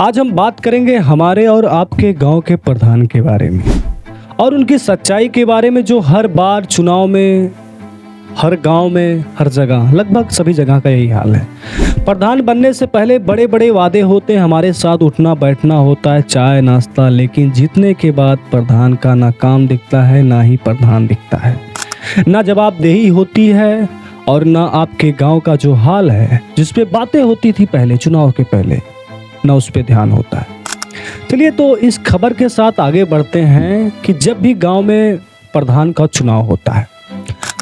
आज हम बात करेंगे हमारे और आपके गांव के प्रधान के बारे में और उनकी सच्चाई के बारे में, जो हर बार चुनाव में, हर गांव में, हर जगह, लगभग सभी जगह का यही हाल है। प्रधान बनने से पहले बड़े बड़े वादे होते हैं, हमारे साथ उठना बैठना होता है, चाय नाश्ता, लेकिन जीतने के बाद प्रधान का ना काम दिखता है, ना ही प्रधान दिखता है, ना जवाबदेही होती है और ना आपके गांव का जो हाल है जिस पे बातें होती थी पहले चुनाव के पहले, ना उस पे ध्यान होता है। चलिए तो इस खबर के साथ आगे बढ़ते हैं कि जब भी गांव में प्रधान का चुनाव होता है,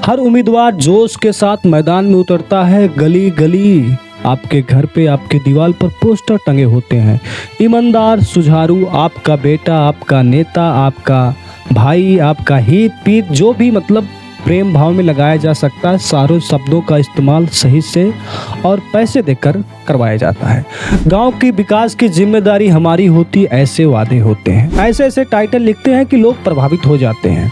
हर उम्मीदवार जोश के साथ मैदान में उतरता है। गली गली आपके घर पे, आपके दीवार पर पोस्टर टंगे होते हैं, ईमानदार, सुझारू, आपका बेटा, आपका नेता, आपका भाई, आपका हित पीत, जो भी मतलब प्रेम भाव में लगाया जा सकता है, सारे शब्दों का इस्तेमाल सही से और पैसे देकर करवाया जाता है। गांव की विकास की जिम्मेदारी हमारी होती, ऐसे वादे होते हैं, ऐसे ऐसे टाइटल लिखते हैं कि लोग प्रभावित हो जाते हैं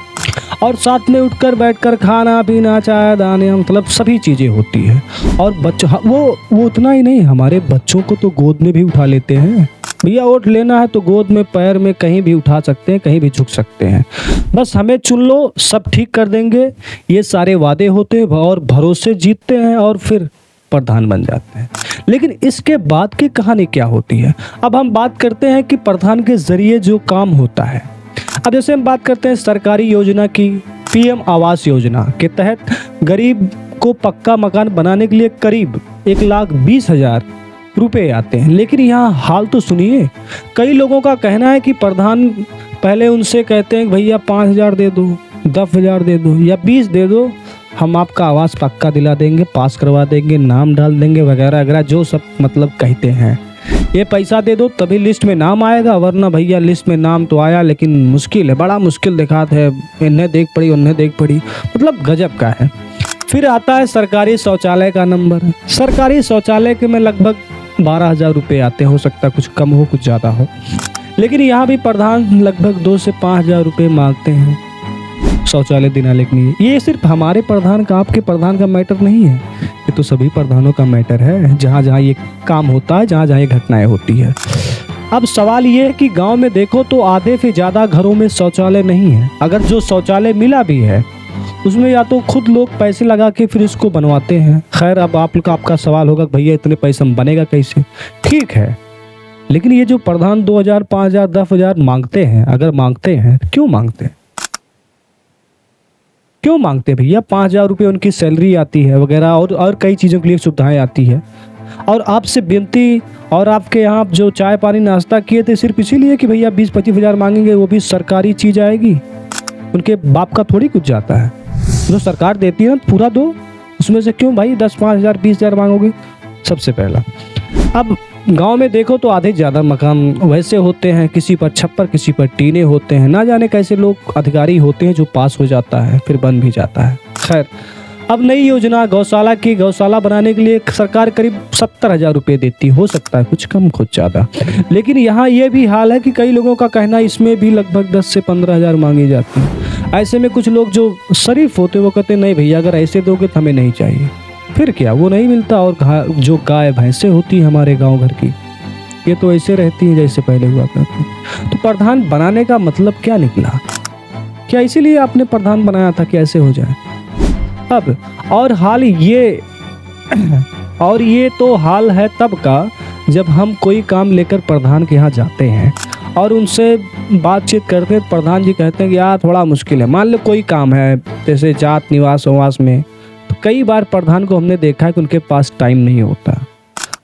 और साथ में उठकर बैठकर खाना पीना, चाय दाने, मतलब सभी चीज़ें होती है। और बच्चा वो उतना ही नहीं, हमारे बच्चों को तो गोद में भी उठा लेते हैं। भैया वोट लेना है तो गोद में, पैर में, कहीं भी उठा सकते हैं, कहीं भी झुक सकते हैं, बस हमें चुन लो, सब ठीक कर देंगे। ये सारे वादे होते हैं और भरोसे जीतते हैं और फिर प्रधान बन जाते हैं। लेकिन इसके बाद की कहानी क्या होती है? अब हम बात करते हैं कि प्रधान के जरिए जो काम होता है। अब जैसे हम बात करते हैं सरकारी योजना की, पीएम आवास योजना के तहत गरीब को पक्का मकान बनाने के लिए करीब 1,20,000 रुपए आते हैं। लेकिन यहाँ हाल तो सुनिए, कई लोगों का कहना है कि प्रधान पहले उनसे कहते हैं भैया 5,000 दे दो, 10,000 दे दो या 20 दे दो, हम आपका आवास पक्का दिला देंगे, पास करवा देंगे, नाम डाल देंगे, वगैरह वगैरह, जो सब मतलब कहते हैं। ये पैसा दे दो तभी लिस्ट में नाम आएगा, वरना भैया लिस्ट में नाम तो आया लेकिन मुश्किल है, बड़ा मुश्किल दिखाते है, इन्हें देख पड़ी उन्हें देख पड़ी, मतलब गजब का है। फिर आता है सरकारी शौचालय का नंबर। सरकारी शौचालय के में लगभग 12,000 रुपये आते हैं, हो सकता है कुछ कम हो कुछ ज़्यादा हो, लेकिन यहाँ भी प्रधान लगभग 2 से 5,000 रुपये मांगते हैं शौचालय दिलाने के लिए। ये सिर्फ हमारे प्रधान का, आपके प्रधान का मैटर नहीं है, ये तो सभी प्रधानों का मैटर है, जहाँ जहाँ ये काम होता है, जहाँ जहाँ ये घटनाएं होती है। अब सवाल ये है कि गांव में देखो तो आधे से ज़्यादा घरों में शौचालय नहीं है। अगर जो शौचालय मिला भी है उसमें या तो खुद लोग पैसे लगा के फिर इसको बनवाते हैं। खैर, अब आपका सवाल होगा भैया इतने पैसे में बनेगा कैसे? ठीक है, लेकिन ये जो प्रधान 2,000, 5,000, 10,000 मांगते हैं, अगर मांगते हैं क्यों मांगते हैं? क्यों मांगते हैं भैया? 5,000 रुपये उनकी सैलरी आती है वगैरह और कई चीज़ों के लिए सुविधाएं आती है। और आपसे विनती, और आपके यहाँ जो चाय पानी नाश्ता किए थे सिर्फ इसीलिए कि भैया 20-25,000 मांगेंगे, वो भी सरकारी चीज़ आएगी, उनके बाप का थोड़ी कुछ जाता है, जो सरकार देती है ना पूरा दो, उसमें से क्यों भाई 10, 5,000, 20,000 मांगोगे? सबसे पहला। अब गांव में देखो तो आधे ज़्यादा मकान वैसे होते हैं, किसी पर छप्पर, किसी पर टीने होते हैं, ना जाने कैसे लोग अधिकारी होते हैं जो पास हो जाता है फिर बन भी जाता है। खैर, अब नई योजना गौशाला की, गौशाला बनाने के लिए सरकार करीब 70,000 रुपये देती, हो सकता है कुछ कम कुछ ज़्यादा, लेकिन यहाँ ये भी हाल है कि कई लोगों का कहना इसमें भी लगभग 10 से 15,000 मांगी जाती है। ऐसे में कुछ लोग जो शरीफ होते वो कहते नहीं भैया अगर ऐसे दोगे तो हमें नहीं चाहिए। फिर क्या, वो नहीं मिलता। और जो गाय भैंसें होती हैं हमारे गांव घर की, ये तो ऐसे रहती हैं जैसे पहले हुआ करती। तो प्रधान बनाने का मतलब क्या निकला? क्या इसीलिए आपने प्रधान बनाया था कि ऐसे हो जाए? अब और ये तो हाल है तब का जब हम कोई काम लेकर प्रधान के यहाँ जाते हैं और उनसे बातचीत करते हैं, प्रधान जी कहते हैं कि यार थोड़ा मुश्किल है। मान लो कोई काम है जैसे जात निवास आवास में, तो कई बार प्रधान को हमने देखा है कि उनके पास टाइम नहीं होता।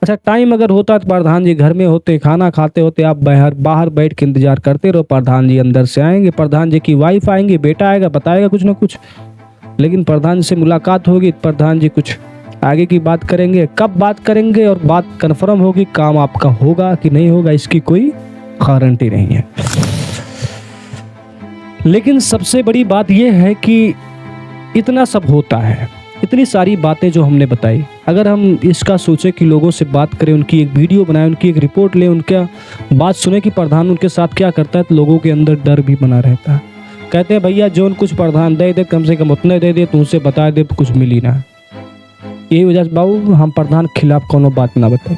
अच्छा, टाइम अगर होता तो प्रधान जी घर में होते, खाना खाते होते, आप बाहर बैठ के इंतजार करते रहो, प्रधान जी अंदर से आएंगे, प्रधान जी की वाइफ आएंगी, बेटा आएगा, बताएगा कुछ ना कुछ, लेकिन प्रधान से मुलाकात होगी, प्रधान जी कुछ आगे की बात करेंगे। कब बात करेंगे और बात कन्फर्म होगी, काम आपका होगा कि नहीं होगा, इसकी कोई गारंटी नहीं है। लेकिन सबसे बड़ी बात यह है कि इतना सब होता है, इतनी सारी बातें जो हमने बताई, अगर हम इसका सोचें कि लोगों से बात करें, उनकी एक वीडियो बनाएं, उनकी एक रिपोर्ट लें, उनका बात सुने कि प्रधान उनके साथ क्या करता है, तो लोगों के अंदर डर भी बना रहता है। कहते हैं भैया जो कुछ प्रधान दे कम से कम उतने दे दे, तुमसे बता दे कुछ मिली ना। यही वजह से बाबू हम प्रधान के खिलाफ कोनो बात ना बताए।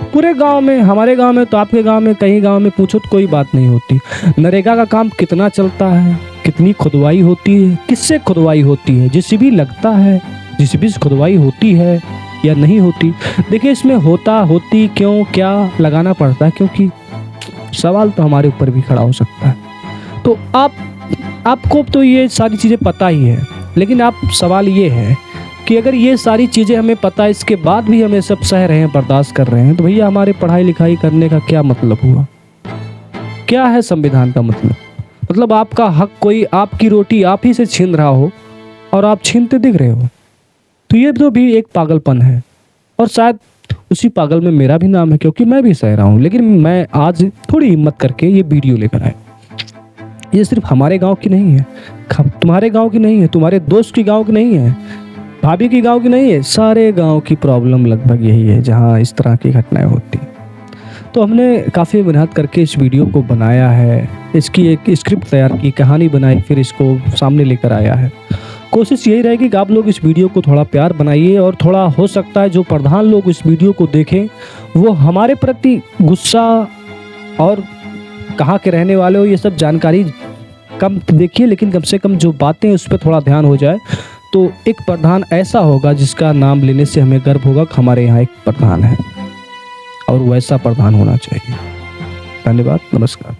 पूरे गांव में, हमारे गांव में तो, आपके गांव में, कहीं गांव में पूछो तो कोई बात नहीं होती। नरेगा का काम कितना चलता है, कितनी खुदवाई होती है, किससे खुदवाई होती है, जेसीबी लगता है, जेसीबी से खुदवाई होती है या नहीं होती। देखिए इसमें होती क्यों, क्या लगाना पड़ता है, क्योंकि सवाल तो हमारे ऊपर भी खड़ा हो सकता है। तो आपको तो ये सारी चीज़ें पता ही है, लेकिन आप सवाल ये है कि अगर ये सारी चीज़ें हमें पता है, इसके बाद भी हमें सब सह रहे हैं, बर्दाश्त कर रहे हैं, तो भैया हमारे पढ़ाई लिखाई करने का क्या मतलब हुआ? क्या है संविधान का मतलब? मतलब आपका हक कोई आपकी रोटी आप ही से छीन रहा हो और आप छीनते दिख रहे हो, तो ये तो भी एक पागलपन है। और शायद उसी पागल में मेरा भी नाम है, क्योंकि मैं भी सह रहा हूँ। लेकिन मैं आज थोड़ी हिम्मत करके ये वीडियो लेकर आया। ये सिर्फ हमारे गांव की नहीं है, तुम्हारे गांव की नहीं है, तुम्हारे दोस्त की गांव की नहीं है, भाभी की गांव की नहीं है, सारे गांव की प्रॉब्लम लगभग यही है जहां इस तरह की घटनाएं होती। तो हमने काफ़ी मेहनत करके इस वीडियो को बनाया है, इसकी एक स्क्रिप्ट तैयार की, कहानी बनाई, फिर इसको सामने लेकर आया है। कोशिश यही रहेगी कि आप लोग इस वीडियो को थोड़ा प्यार बनाइए, और थोड़ा हो सकता है जो प्रधान लोग इस वीडियो को देखें वो हमारे प्रति गुस्सा और कहाँ के रहने वाले हो ये सब जानकारी कम देखिए, लेकिन कम से कम जो बातें उस पर थोड़ा ध्यान हो जाए। तो एक प्रधान ऐसा होगा जिसका नाम लेने से हमें गर्व होगा कि हमारे यहाँ एक प्रधान है, और वैसा प्रधान होना चाहिए। धन्यवाद, नमस्कार।